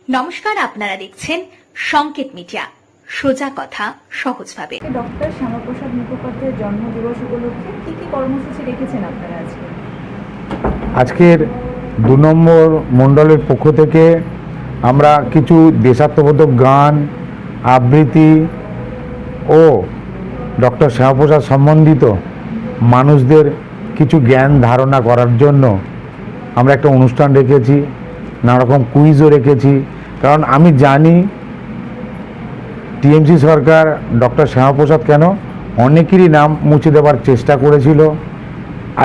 নমস্কার, আপনারা দেখছেন সংকেত মিডিয়া, সোজা কথা সহজভাবে। ডক্টর শ্যামাপ্রসাদ মুখোপাধ্যায়ের জন্মদিবস উপলক্ষে কি কি কর্মসূচি রেখেছেন আপনারা আজকে? আজকের 2 নম্বর মণ্ডলের পক্ষ থেকে আমরা কিছু দেশাত্মবোধক গান, আবৃত্তি ও ডক্টর শ্যামাপ্রসাদ সম্বন্ধিত মানুষদের কিছু জ্ঞান ধারণা করার জন্য আমরা একটা অনুষ্ঠান রেখেছি, নানা রকম কুইজও রেখেছি। কারণ আমি জানি টিএমসি সরকার ডক্টর শ্যামাপ্রসাদ কেন অনেকেরই নাম মুছে দেওয়ার চেষ্টা করেছিল।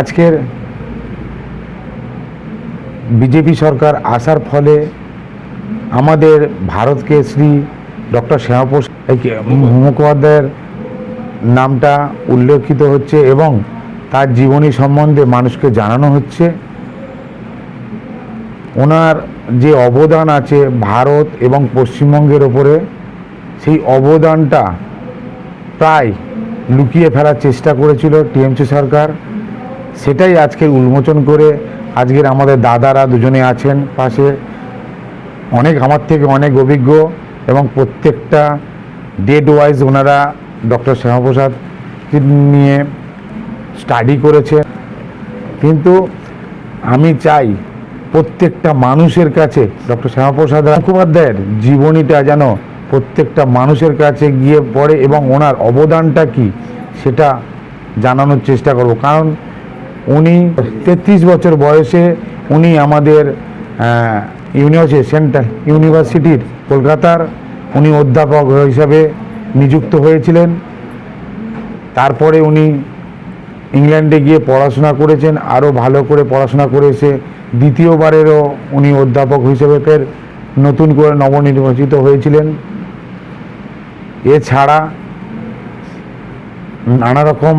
আজকের বিজেপি সরকার আসার ফলে আমাদের ভারতকে শ্রী ডক্টর শ্যামাপ্রসাদ মুখোপাধ্যায়ের নামটা উল্লেখিত হচ্ছে এবং তার জীবনী সম্বন্ধে মানুষকে জানানো হচ্ছে। ওনার যে অবদান আছে ভারত এবং পশ্চিমবঙ্গের ওপরে, সেই অবদানটা প্রায় লুকিয়ে ফেলার চেষ্টা করেছিল টিএমসি সরকার। সেটাই আজকের উন্মোচন করে আজকের আমাদের দাদারা দুজনে আছেন পাশে, অনেক আমার থেকে অনেক অভিজ্ঞ এবং প্রত্যেকটা ডেট ওয়াইজ ওনারা ডক্টর শ্যামাপ্রসাদ নিয়ে স্টাডি করেছে। কিন্তু আমি চাই প্রত্যেকটা মানুষের কাছে ডক্টর শ্যামাপ্রসাদ মুখোপাধ্যায়ের জীবনীটা যেন প্রত্যেকটা মানুষের কাছে গিয়ে পড়ে এবং ওনার অবদানটা কি সেটা জানানোর চেষ্টা করব। কারণ উনি 33 বছর বয়সে উনি আমাদের সেন্ট্রাল ইউনিভার্সিটির কলকাতার উনি অধ্যাপক হিসাবে নিযুক্ত হয়েছিলেন। তারপরে উনি ইংল্যান্ডে গিয়ে পড়াশোনা করেছেন, আরও ভালো করে পড়াশোনা করেছে দ্বিতীয়বারেরও উনি অধ্যাপক হিসেবে ফের নতুন করে নবনির্বাচিত হয়েছিলেন। এছাড়া নানা রকম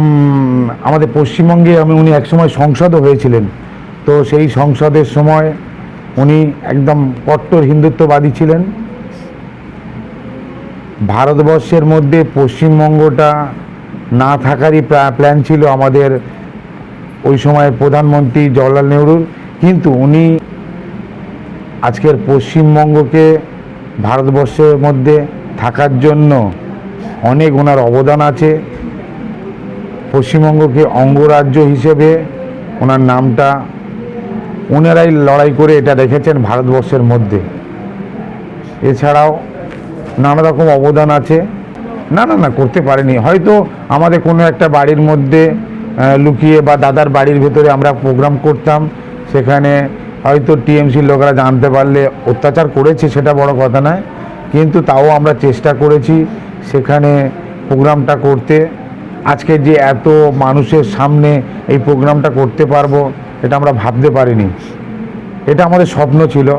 আমাদের পশ্চিমবঙ্গে উনি একসময় সংসদও হয়েছিলেন। তো সেই সংসদের সময় উনি একদম কট্টর হিন্দুত্ববাদী ছিলেন। ভারতবর্ষের মধ্যে পশ্চিমবঙ্গটা না থাকারই প্ল্যান ছিল আমাদের ওই সময় প্রধানমন্ত্রী জওহরলাল নেহরুর, কিন্তু উনি আজকের পশ্চিমবঙ্গকে ভারতবর্ষের মধ্যে থাকার জন্য অনেক ওনার অবদান আছে। পশ্চিমবঙ্গকে অঙ্গরাজ্য হিসেবে ওনার নামটা ওনারাই লড়াই করে এটা রেখেছেন ভারতবর্ষের মধ্যে। এছাড়াও নানা রকম অবদান আছে। না করতে পারেনি, হয়তো আমাদের কোনো একটা বাড়ির মধ্যে লুকিয়ে বা দাদার বাড়ির ভেতরে আমরা প্রোগ্রাম করতাম, সেখানে হয়তো টিএমসির লোকেরা জানতে পারলে অত্যাচার করেছে, সেটা বড় কথা নয়, কিন্তু তাও আমরা চেষ্টা করেছি সেখানে প্রোগ্রামটা করতে। আজকে যে এত মানুষের সামনে এই প্রোগ্রামটা করতে পারবো এটা আমরা ভাবতে পারিনি। এটা আমাদের স্বপ্ন ছিল,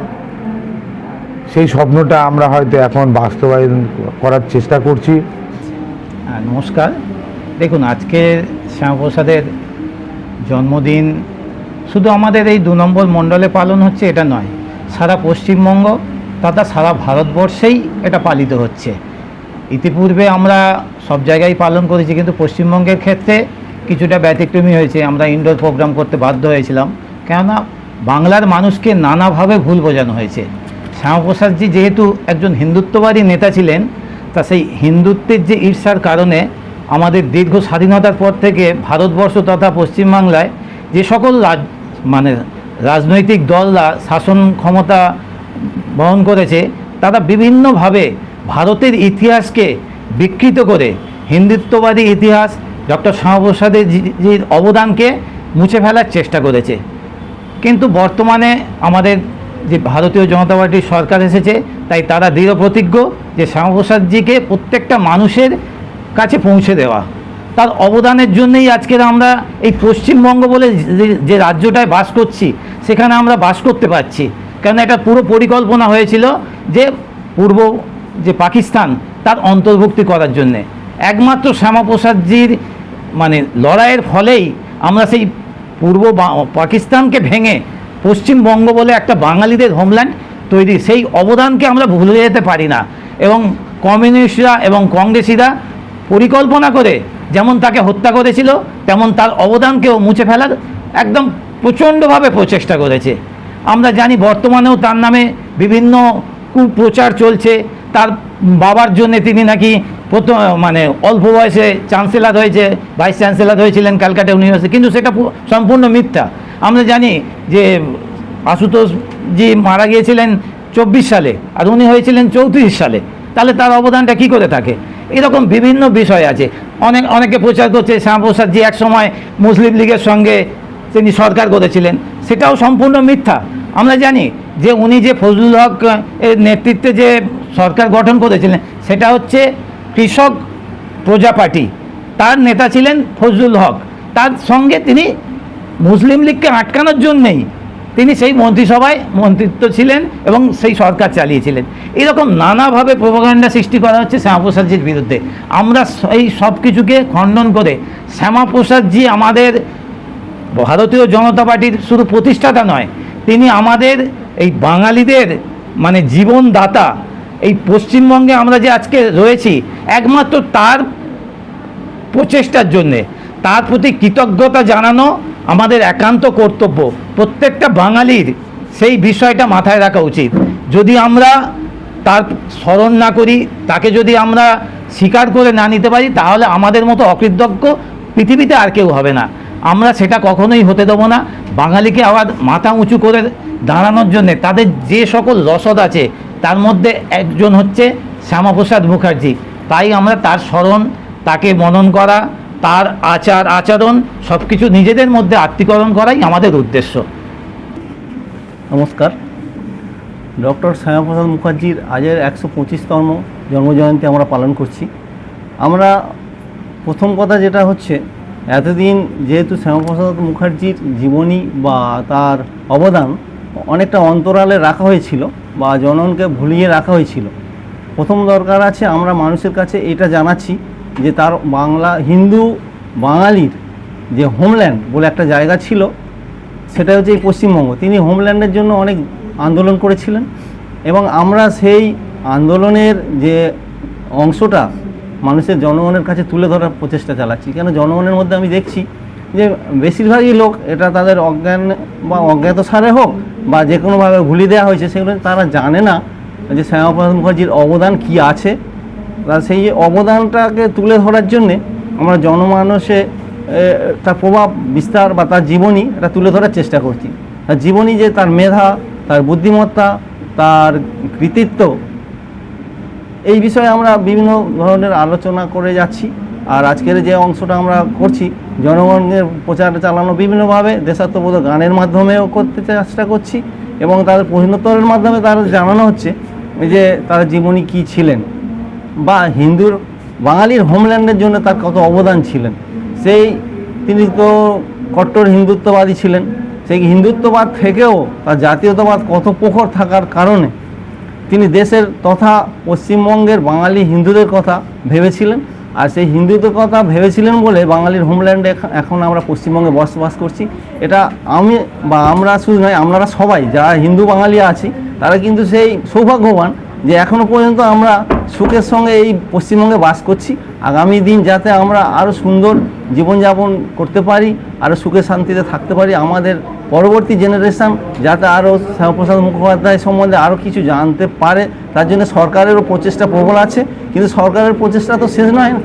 সেই স্বপ্নটা আমরা হয়তো এখন বাস্তবায়ন করার চেষ্টা করছি। নমস্কার, দেখুন আজকে শ্যামাপ্রসাদের জন্মদিন শুধু আমাদের এই 2 নম্বর মণ্ডলে পালন হচ্ছে এটা নয়, সারা পশ্চিমবঙ্গ তথা সারা ভারতবর্ষেই এটা পালিত হচ্ছে। ইতিপূর্বে আমরা সব জায়গায় পালন করেছি, কিন্তু পশ্চিমবঙ্গের ক্ষেত্রে কিছুটা ব্যতিক্রমী হয়েছে। আমরা ইনডোর প্রোগ্রাম করতে বাধ্য হয়েছিলাম, কেননা বাংলার মানুষকে নানাভাবে ভুল বোঝানো হয়েছে। শ্যামাপ্রসাদজি যেহেতু একজন হিন্দুত্ববাদী নেতা ছিলেন, তা সেই হিন্দুত্বের যে ঈর্ষার কারণে আমাদের দীর্ঘ স্বাধীনতার পর থেকে ভারতবর্ষ তথা পশ্চিমবাংলায় যে সকল রাজনৈতিক দলরা শাসন ক্ষমতা বহন করেছে, তারা বিভিন্নভাবে ভারতের ইতিহাসকে বিকৃত করে হিন্দুত্ববাদী ইতিহাস ডক্টর শ্যামাপ্রসাদের যে অবদানকে মুছে ফেলার চেষ্টা করেছে। কিন্তু বর্তমানে আমাদের যে ভারতীয় জনতা পার্টির সরকার এসেছে, তাই তারা দৃঢ় প্রতিজ্ঞ যে শ্যামাপ্রসাদজিকে প্রত্যেকটা মানুষের কাছে পৌঁছে দেওয়া। তার অবদানের জন্যই আজকের আমরা এই পশ্চিমবঙ্গ বলে যে রাজ্যটায় বাস করছি সেখানে আমরা বাস করতে পারছি। কেন এটা পুরো পরিকল্পনা হয়েছিল যে পূর্ব যে পাকিস্তান তার অন্তর্ভুক্তি করার জন্যে। একমাত্র শ্যামাপ্রসাদজির লড়াইয়ের ফলেই আমরা সেই পূর্ব পাকিস্তানকে ভেঙে পশ্চিমবঙ্গ বলে একটা বাঙালিদের হোমল্যান্ড তৈরি, সেই অবদানকে আমরা ভুলে যেতে পারি না। এবং কমিউনিস্টরা এবং কংগ্রেসিরা পরিকল্পনা করে যেমন তাকে হত্যা করেছিল, তেমন তার অবদানকেও মুছে ফেলার একদম প্রচণ্ডভাবে প্রচেষ্টা করেছে। আমরা জানি বর্তমানেও তার নামে বিভিন্ন কুপ্রচার চলছে। তার বাবার জন্য তিনি নাকি প্রথম মানে অল্প বয়সে চ্যান্সেলর হয়েছে, ভাইস চ্যান্সেলর হয়েছিলেন ক্যালকাটা ইউনিভার্সিটি, কিন্তু সেটা সম্পূর্ণ মিথ্যা। আমরা জানি যে আশুতোষজি মারা গিয়েছিলেন 24 সালে আর উনি হয়েছিলেন 34 সালে, তাহলে তার অবদানটা কী করে থাকে? এরকম বিভিন্ন বিষয় আছে। অনেকে প্রচার করছে শ্যামাপ্রসাদজি একসময় মুসলিম লীগের সঙ্গে তিনি সরকার করেছিলেন, সেটাও সম্পূর্ণ মিথ্যা। আমরা জানি যে উনি যে ফজলুল হক এর নেতৃত্বে যে সরকার গঠন করেছিলেন সেটা হচ্ছে কৃষক প্রজা পার্টি, তার নেতা ছিলেন ফজলুল হক। তার সঙ্গে তিনি মুসলিম লীগকে আটকানোর জন্যেই তিনি সেই মন্ত্রিসভায় মন্ত্রিত্ব ছিলেন এবং সেই সরকার চালিয়েছিলেন। এরকম নানাভাবে প্রোপাগান্ডা সৃষ্টি করা হচ্ছে শ্যামাপ্রসাদজির বিরুদ্ধে। আমরা এই সব কিছুকে খণ্ডন করে শ্যামাপ্রসাদজি আমাদের ভারতীয় জনতা পার্টির শুধু প্রতিষ্ঠাতা নয়, তিনি আমাদের এই বাঙালিদের মানে জীবনদাতা। এই পশ্চিমবঙ্গে আমরা যে আজকে রয়েছি একমাত্র তার প্রচেষ্টার জন্যে, তার প্রতি কৃতজ্ঞতা জানানো আমাদের একান্ত কর্তব্য। প্রত্যেকটা বাঙালির সেই বিষয়টা মাথায় রাখা উচিত। যদি আমরা তার স্মরণ না করি, তাকে যদি আমরা স্বীকার করে না নিতে পারি, তাহলে আমাদের মতো অকৃতজ্ঞ পৃথিবীতে আর কেউ হবে না। আমরা সেটা কখনোই হতে দেবো না। বাঙালিকে আবার মাথা উঁচু করে দাঁড়ানোর জন্যে তাদের যে সকল রসদ আছে তার মধ্যে একজন হচ্ছে শ্যামাপ্রসাদ মুখার্জি। তাই আমরা তার স্মরণ, তাকে মনন করা, তার আচরণ সব কিছু নিজেদের মধ্যে আত্মীকরণ করাই আমাদের উদ্দেশ্য। নমস্কার। ডক্টর শ্যামাপ্রসাদ মুখার্জির আজের 125তম জন্মজয়ন্তী আমরা পালন করছি। আমরা প্রথম কথা যেটা হচ্ছে, এতদিন যেহেতু শ্যামাপ্রসাদ মুখার্জির জীবনী বা তার অবদান অনেকটা অন্তরালে রাখা হয়েছিল বা জনগণকে ভুলিয়ে রাখা হয়েছিল, প্রথম দরকার আছে আমরা মানুষের কাছে এটা জানাচ্ছি যে তার হিন্দু বাঙালির যে হোমল্যান্ড বলে একটা জায়গা ছিল, সেটা হচ্ছে এই পশ্চিমবঙ্গ। তিনি হোমল্যান্ডের জন্য অনেক আন্দোলন করেছিলেন এবং আমরা সেই আন্দোলনের যে অংশটা মানুষের জনগণের কাছে তুলে ধরার প্রচেষ্টা চালাচ্ছি। কেন জনগণের মধ্যে আমি দেখছি যে বেশিরভাগই লোক এটা তাদের অজ্ঞান বা অজ্ঞাতসারে হোক বা যে কোনোভাবে ভুলিয়ে দেওয়া হয়েছে, সেগুলো তারা জানে না যে শ্যামাপ্রসাদ মুখার্জির অবদান কী আছে। সেই অবদানটাকে তুলে ধরার জন্যে আমরা জনমানসে তার প্রভাব বিস্তার বা তার জীবনী এটা তুলে ধরার চেষ্টা করছি। তার জীবনী যে তার মেধা, তার বুদ্ধিমত্তা, তার কৃতিত্ব, এই বিষয়ে আমরা বিভিন্ন ধরনের আলোচনা করে যাচ্ছি। আর আজকের যে অংশটা আমরা করছি, জনগণের প্রচার চালানো বিভিন্নভাবে দেশাত্মবোধক গানের মাধ্যমেও করতে চেষ্টা করছি এবং তাদের প্রশ্নোত্তরের মাধ্যমে তারা জানানো হচ্ছে যে তার জীবনী কী ছিলেন বা বাঙালির হোমল্যান্ডের জন্য তার কত অবদান ছিলেন। তিনি তো কট্টর হিন্দুত্ববাদী ছিলেন। সেই হিন্দুত্ববাদ থেকেও তার জাতীয়তাবাদ কত প্রখর থাকার কারণে তিনি দেশের তথা পশ্চিমবঙ্গের বাঙালি হিন্দুদের কথা ভেবেছিলেন। আর সেই হিন্দুদের কথা ভেবেছিলেন বলে বাঙালির হোমল্যান্ডে এখন আমরা পশ্চিমবঙ্গে বসবাস করছি। এটা আমরা শুধু নয়, আমরা সবাই যারা হিন্দু বাঙালি আছি তারা কিন্তু সেই সৌভাগ্যবান যে এখনও পর্যন্ত আমরা সুখের সঙ্গে এই পশ্চিমবঙ্গে বাস করছি। আগামী দিন যাতে আমরা আরও সুন্দর জীবনযাপন করতে পারি, আরও সুখে শান্তিতে থাকতে পারি, আমাদের পরবর্তী জেনারেশান যাতে আরও শ্যামাপ্রসাদ মুখোপাধ্যায় সম্বন্ধে আরও কিছু জানতে পারে, তার জন্য সরকারেরও প্রচেষ্টা প্রবল আছে। কিন্তু সরকারের প্রচেষ্টা তো শেষ নয় না,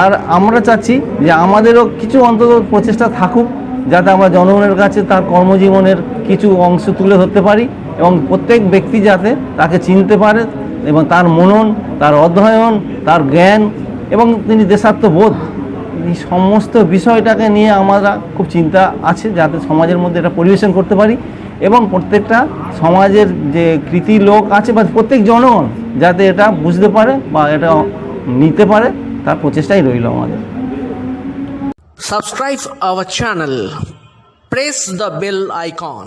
আর আমরা চাচ্ছি যে আমাদেরও কিছু অন্তত প্রচেষ্টা থাকুক যাতে আমরা জনগণের কাছে তার কর্মজীবনের কিছু অংশ তুলে ধরতে পারি এবং প্রত্যেক ব্যক্তি যাতে তাকে চিনতে পারে এবং তার মনন, তার অধ্যয়ন, তার জ্ঞান এবং তিনি দেশাত্মবোধ, এই সমস্ত বিষয়টাকে নিয়ে আমরা খুব চিন্তা আছে যাতে সমাজের মধ্যে এটা পরিবেশন করতে পারি এবং প্রত্যেকটা সমাজের যে কৃতি লোক আছে বা প্রত্যেক জনগণ যাতে এটা বুঝতে পারে বা এটা নিতে পারে, তার প্রচেষ্টাই রইল আমাদের। Subscribe our channel. Press the bell icon.